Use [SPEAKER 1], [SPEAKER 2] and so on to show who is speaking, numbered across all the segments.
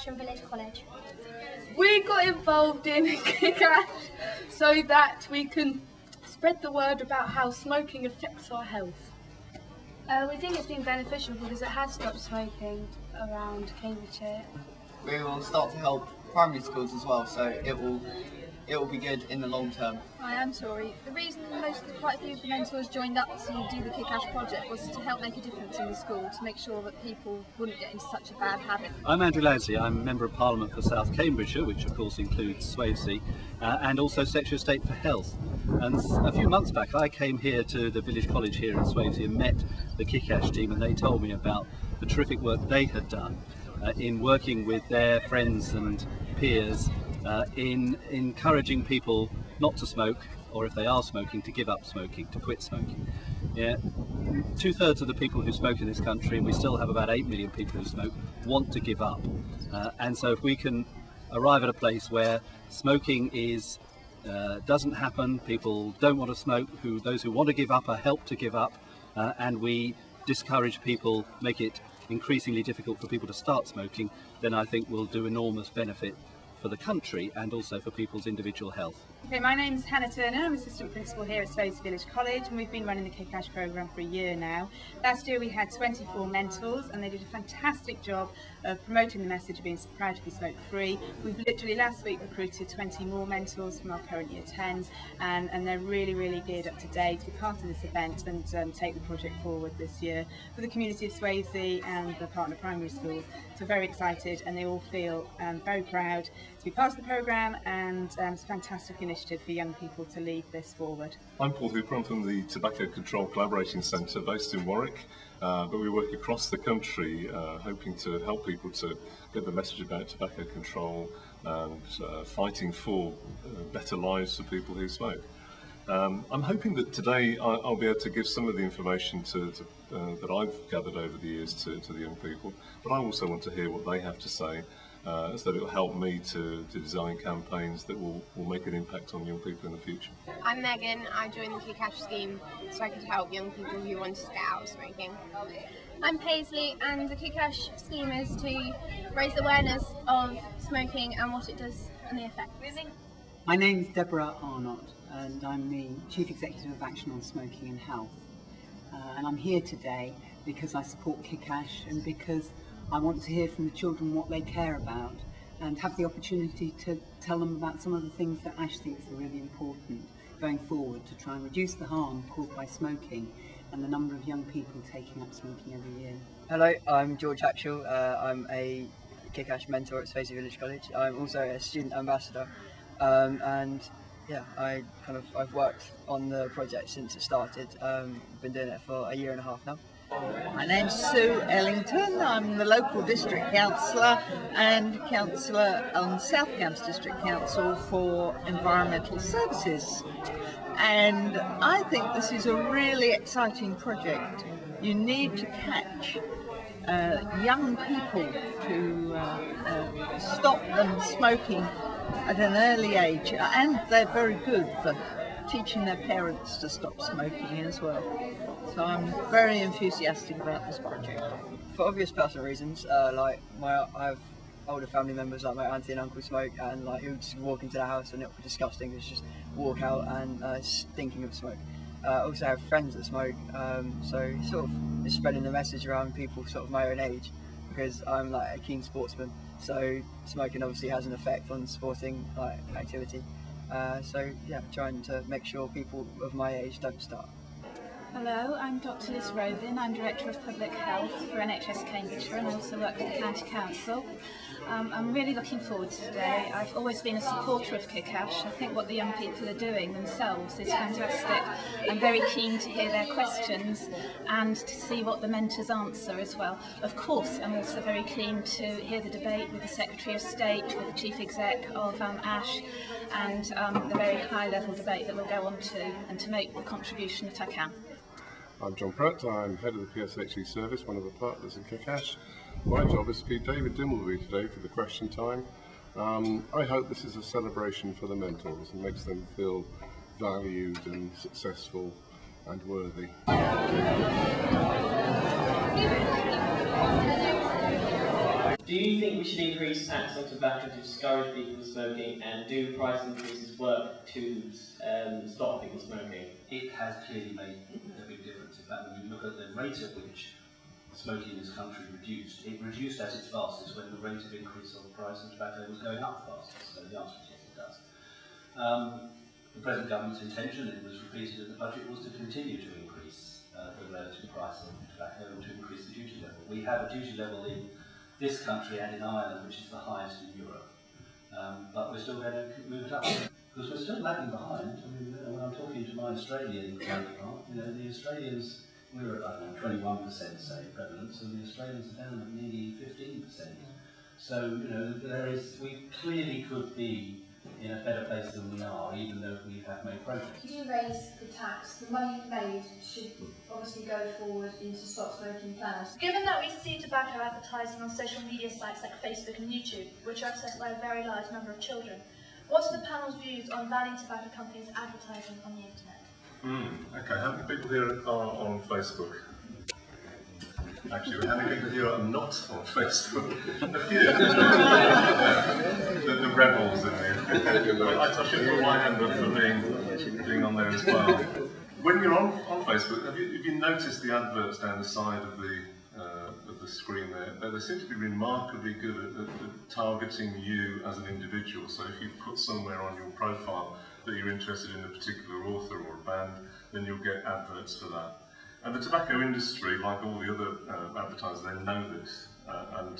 [SPEAKER 1] Village College.
[SPEAKER 2] We got involved in Kickash so that we can spread the word about how smoking affects our health.
[SPEAKER 3] We think it's been beneficial because it has stopped smoking around Cambridgeshire.
[SPEAKER 4] We will start to help primary schools as well, so it will be good in the long term.
[SPEAKER 5] Hi, I'm Tori. The reason quite a few of the mentors joined up to do the Kickash project was to help make a difference in the school, to make sure that people wouldn't get into such a bad habit.
[SPEAKER 6] I'm Lansley. I'm Member of Parliament for South Cambridgeshire, which of course includes Swavesey, and also Secretary of State for Health. And a few months back I came here to the Village College here in Swavesey and met the Kickash team, and they told me about the terrific work they had done in working with their friends and peers in encouraging people not to smoke, or if they are smoking, to give up smoking, to quit smoking. Yeah, 2/3 of the people who smoke in this country, and we still have about 8 million people who smoke, want to give up. And so if we can arrive at a place where smoking doesn't happen, people don't want to smoke, those who want to give up are helped to give up, and we discourage people, make it increasingly difficult for people to start smoking, then I think we'll do enormous benefit for the country and also for people's individual health.
[SPEAKER 7] Okay, my name's Hannah Turner. I'm Assistant Principal here at Swavesey Village College, and we've been running the Kickash programme for a year now. Last year we had 24 mentors, and they did a fantastic job of promoting the message of being proud to be smoke free. We've literally last week recruited 20 more mentors from our current year 10s, and they're really geared up to date to be part of this event and take the project forward this year for the community of Swavesey and the partner primary schools. So very excited, and they all feel very proud to be part of the programme, and it's a fantastic initiative for young people to lead this forward.
[SPEAKER 8] I'm Paul Hooper. I'm from the Tobacco Control Collaborating Centre based in Warwick, but we work across the country hoping to help people to get the message about tobacco control and fighting for better lives for people who smoke. I'm hoping that today I'll be able to give some of the information that I've gathered over the years to the young people, but I also want to hear what they have to say, so that it will help me to design campaigns that will make an impact on young people in the future.
[SPEAKER 1] I'm Megan. I joined the Kickash scheme so I could help young people who want to get out of smoking.
[SPEAKER 3] I'm Paisley, and the Kickash scheme is to raise awareness of smoking and what it does and the effects.
[SPEAKER 9] My name's Deborah Arnott, and I'm the Chief Executive of Action on Smoking and Health. And I'm here today because I support Kickash and because I want to hear from the children what they care about and have the opportunity to tell them about some of the things that Ash thinks are really important going forward to try and reduce the harm caused by smoking and the number of young people taking up smoking every year.
[SPEAKER 10] Hello, I'm George Hackshall. I'm a Kickash mentor at Swavesey Village College. I'm also a student ambassador, and yeah, I've worked on the project since it started. Been doing it for a year and a half now.
[SPEAKER 11] My name's Sue Ellington. I'm the local district councillor and councillor on South Cambs District Council for Environmental Services. And I think this is a really exciting project. You need to catch young people to stop them smoking at an early age, and they're very good for teaching their parents to stop smoking as well. So I'm very enthusiastic about this project.
[SPEAKER 10] For obvious personal reasons, like I have older family members like my auntie and uncle smoke, and like who just walk into the house and it would be disgusting. It's just walk out and stinking of smoke. Also have friends that smoke, so sort of it's spreading the message around people sort of my own age, because I'm like a keen sportsman. So smoking obviously has an effect on sporting like activity. So yeah, trying to make sure people of my age don't start.
[SPEAKER 12] Hello, I'm Dr Liz Robin. I'm Director of Public Health for NHS Cambridgeshire and also work for the County Council. I'm really looking forward to today. I've always been a supporter of Kickash. I think what the young people are doing themselves is fantastic. I'm very keen to hear their questions and to see what the mentors answer as well. Of course, I'm also very keen to hear the debate with the Secretary of State, with the Chief Exec of ASH, and the very high-level debate that we'll go on to, and to make the contribution that I can.
[SPEAKER 8] I'm John Pratt, I'm head of the PSHE service, one of the partners in Kickash. My job is to be David Dimbleby today for the question time. I hope this is a celebration for the mentors and makes them feel valued and successful and worthy.
[SPEAKER 13] Do you think we should increase tax on tobacco to discourage people from smoking, and do price increases work to stop people smoking?
[SPEAKER 6] It has clearly made a big difference. In fact, when you look at the rate at which smoking in this country reduced, it reduced at its fastest when the rate of increase of the price of tobacco was going up fastest. So the answer is yes, it does. The present government's intention, it was repeated in the budget, was to continue to increase the relative price of tobacco and to increase the duty level. We have a duty level in this country and in Ireland, which is the highest in Europe. But we're still going to move it up, because we're still lagging behind. I mean, when I'm talking to my Australian counterpart, the Australians, we're at 21% say prevalence, and the Australians are down at nearly 15%. So, we clearly could be in a better place than we are, even though we have made progress.
[SPEAKER 14] If you raise the tax, the money made should obviously go forward into stop smoking plans.
[SPEAKER 15] Given that we see tobacco advertising on social media sites like Facebook and YouTube, which are accessed by a very large number of children, what are the panel's views on banning tobacco companies advertising on the internet?
[SPEAKER 8] Okay, how many people here are on Facebook? Actually, how many people here are not on Facebook? A few. the rebels in there. I should put my hand up for being on there as well. When you're on Facebook, have you noticed the adverts down the side of the screen there? They seem to be remarkably good at targeting you as an individual. So if you put somewhere on your profile that you're interested in a particular author or a band, then you'll get adverts for that. And the tobacco industry, like all the other advertisers, they know this. And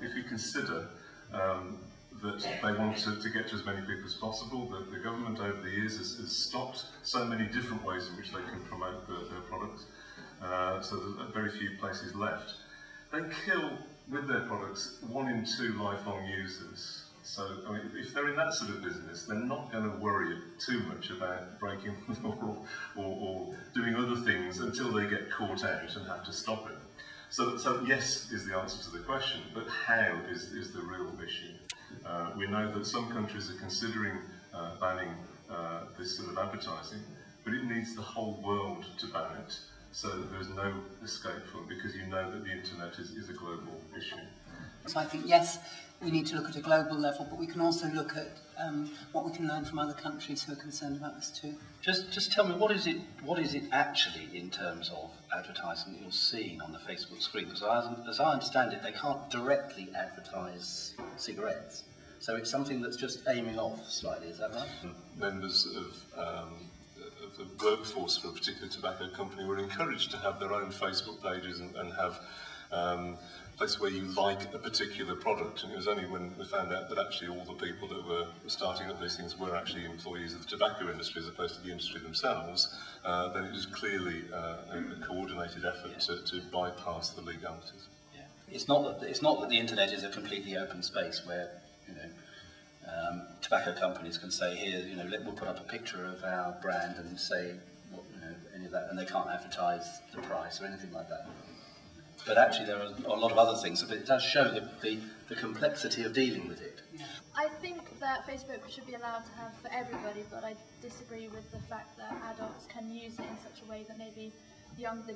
[SPEAKER 8] if you consider that they want to get to as many people as possible, the government over the years has stopped so many different ways in which they can promote their products. So there's very few places left. They kill, with their products, 1 in 2 lifelong users. So, I mean, if they're in that sort of business, they're not going to worry too much about breaking the law or doing other things until they get caught out and have to stop it. So yes is the answer to the question, but how is the real issue. We know that some countries are considering banning this sort of advertising, but it needs the whole world to ban it, so that there's no escape from it, because you know that the internet is a global issue.
[SPEAKER 9] So I think, yes, we need to look at a global level, but we can also look at what we can learn from other countries who are concerned about this too.
[SPEAKER 6] Just tell me, what is it actually in terms of advertising that you're seeing on the Facebook screen? Because as I understand it, they can't directly advertise cigarettes. So it's something that's just aiming off slightly, is that right?
[SPEAKER 8] Members of the workforce for a particular tobacco company were encouraged to have their own Facebook pages and have place where you like a particular product, and it was only when we found out that actually all the people that were starting up these things were actually employees of the tobacco industry as opposed to the industry themselves, then it was clearly a coordinated effort to bypass the legalities.
[SPEAKER 6] Yeah. It's not that the internet is a completely open space where tobacco companies can say, here, we'll put up a picture of our brand and say any of that, and they can't advertise the price or anything like that. But actually there are a lot of other things, but it does show the complexity of dealing with it.
[SPEAKER 15] I think that Facebook should be allowed to have for everybody, but I disagree with the fact that adults can use it in such a way that maybe the younger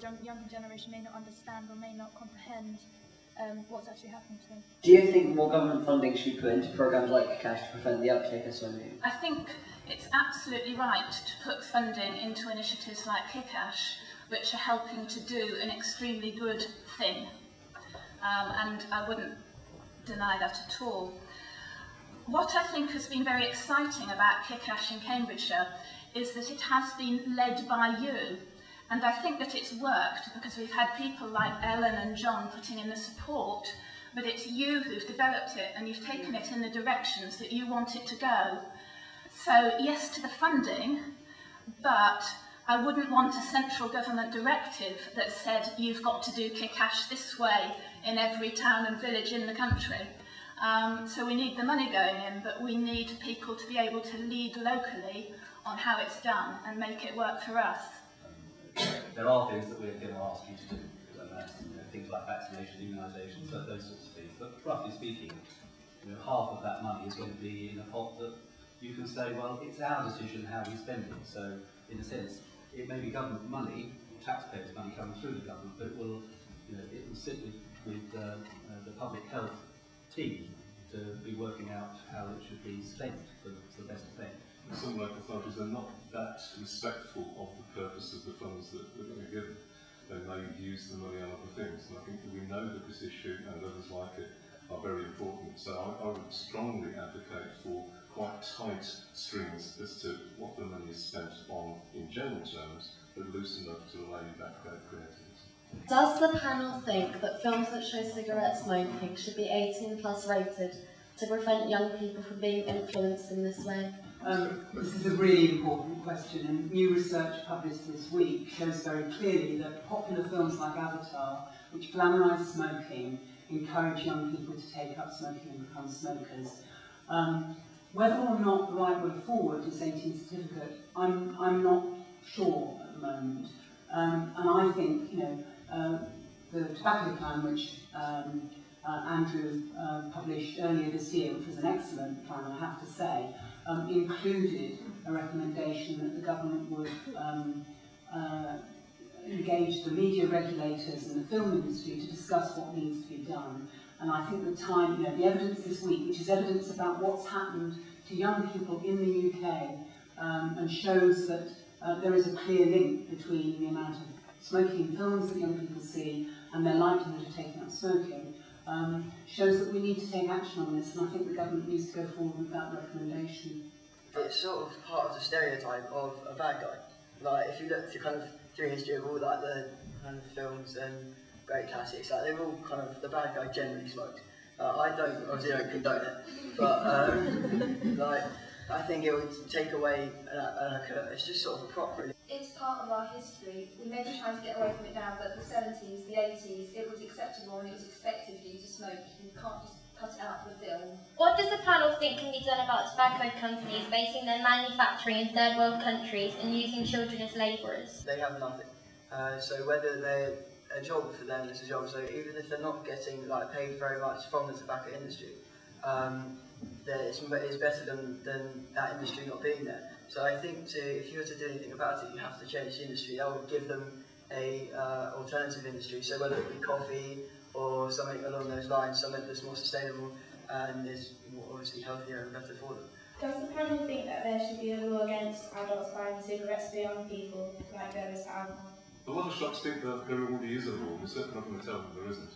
[SPEAKER 15] generation may not understand or may not comprehend what's actually happening to them.
[SPEAKER 13] Do you think more government funding should be put into programmes like Kickash to prevent the uptake of smoking?
[SPEAKER 16] I think it's absolutely right to put funding into initiatives like Kickash, which are helping to do an extremely good thing. And I wouldn't deny that at all. What I think has been very exciting about Kickash in Cambridgeshire is that it has been led by you, And I think that it's worked because we've had people like Ellen and John putting in the support, but it's you who've developed it and you've taken it in the directions that you want it to go. So yes to the funding, but I wouldn't want a central government directive that said you've got to do Kickash this way in every town and village in the country. So we need the money going in, but we need people to be able to lead locally on how it's done and make it work for us.
[SPEAKER 6] There are things that we're going to ask you to do, and that's things like vaccination, immunisation, so those sorts of things. But roughly speaking, half of that money is going to be in a pot that you can say, well, it's our decision how we spend it. So, in a sense, it may be government money, taxpayers' money coming through the government, but it will sit with the public health team to be working out how it should be spent for the best effect.
[SPEAKER 8] Some local authorities are not that respectful of the purpose of the funds that they're going to give them. They may use the money on other things, and I think that we know that this issue and others like it are very important. So I would strongly advocate for quite tight strings as to what the money is spent on in general terms, but loose enough to allow you that creativity.
[SPEAKER 17] Does the panel think that films that show cigarette smoking should be 18+ rated to prevent young people from being influenced in this way?
[SPEAKER 9] This is a really important question, and new research published this week shows very clearly that popular films like Avatar, which glamorise smoking, encourage young people to take up smoking and become smokers. Whether or not the right way forward is 18 certificate, I'm not sure at the moment. And I think, the tobacco plan, which Andrew published earlier this year, which was an excellent plan, I have to say, included a recommendation that the government would engage the media regulators and the film industry to discuss what needs to be done. And I think the time, the evidence this week, which is evidence about what's happened to young people in the UK, and shows that there is a clear link between the amount of smoking films that young people see and their likelihood of taking up smoking, shows that we need to take action on this, and I think the government needs to go forward with that recommendation.
[SPEAKER 10] It's sort of part of the stereotype of a bad guy. Like, if you look to kind of through history of all like the kind of films and great classics, like they're all kind of, the bad guy generally smoked. I obviously don't condone it, but like, I think it would take away it's just sort of a prop really.
[SPEAKER 14] It's part of our history. We may be trying to get away from it now, but the 70s, the 80s, it was acceptable and it was expected for you to smoke. You can't just cut it out of the film.
[SPEAKER 18] What does the panel think can be done about tobacco companies basing their manufacturing in third world countries and using children as labourers?
[SPEAKER 10] They have nothing. So whether they're a job for them is a job, so even if they're not getting like paid very much from the tobacco industry, it's better than that industry not being there. So I think if you were to do anything about it, you have to change the industry. That would give them a alternative industry, so whether it be coffee or something along those lines, something that's more sustainable and is more obviously healthier and better for them.
[SPEAKER 18] Does the panel think that there should be a law against adults buying cigarettes for young people, like there is for alcohol?
[SPEAKER 8] A lot of shops think that there already is a law. We're certainly not going to tell them there isn't.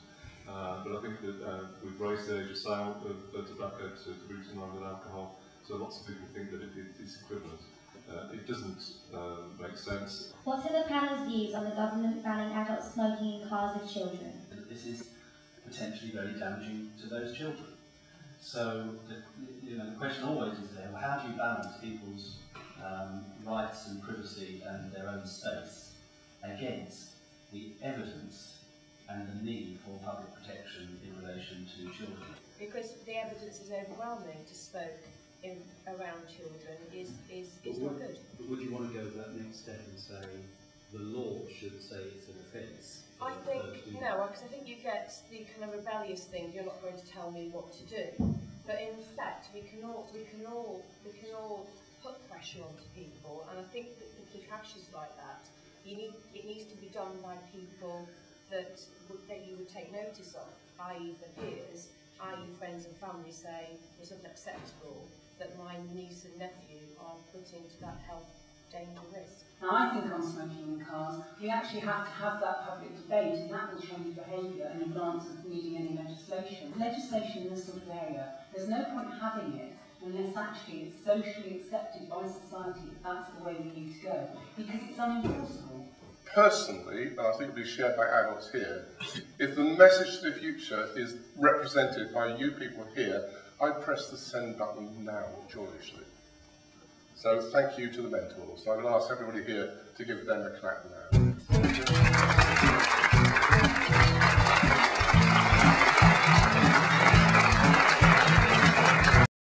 [SPEAKER 8] But I think that we've raised the age of sale of tobacco to reach in line with alcohol, so lots of people think that it's equivalent. It doesn't make sense.
[SPEAKER 18] What are the panel's views on the government banning adult smoking in cars with children?
[SPEAKER 6] This is potentially very damaging to those children. So the question always is there, well, how do you balance people's rights and privacy and their own space against the evidence and the need for public protection in relation to children?
[SPEAKER 19] Because the evidence is overwhelming to smoke around children is not good.
[SPEAKER 6] But would you want to go to that next step and say the law should say it's an offence?
[SPEAKER 19] I think no, because I think you get the kind of rebellious thing. You're not going to tell me what to do. But in fact, we can all put pressure onto people, and I think that the Kickash is like that. It needs to be done by people that you would take notice of, i.e. the peers, i.e. friends and family say it's unacceptable that my niece and nephew are put into that health danger risk.
[SPEAKER 9] Now, I think on smoking in cars, you actually have to have that public debate, and that will change behaviour in advance of needing any legislation. Legislation in this sort of area, there's no point having it unless actually it's socially accepted by society that that's the way we need to go, because it's unenforceable.
[SPEAKER 20] personally, and I think it'll be shared by adults here, if the message to the future is represented by you people here, I'd press the send button now, joyously. So thank you to the mentors. I will ask everybody here to give them a clap now.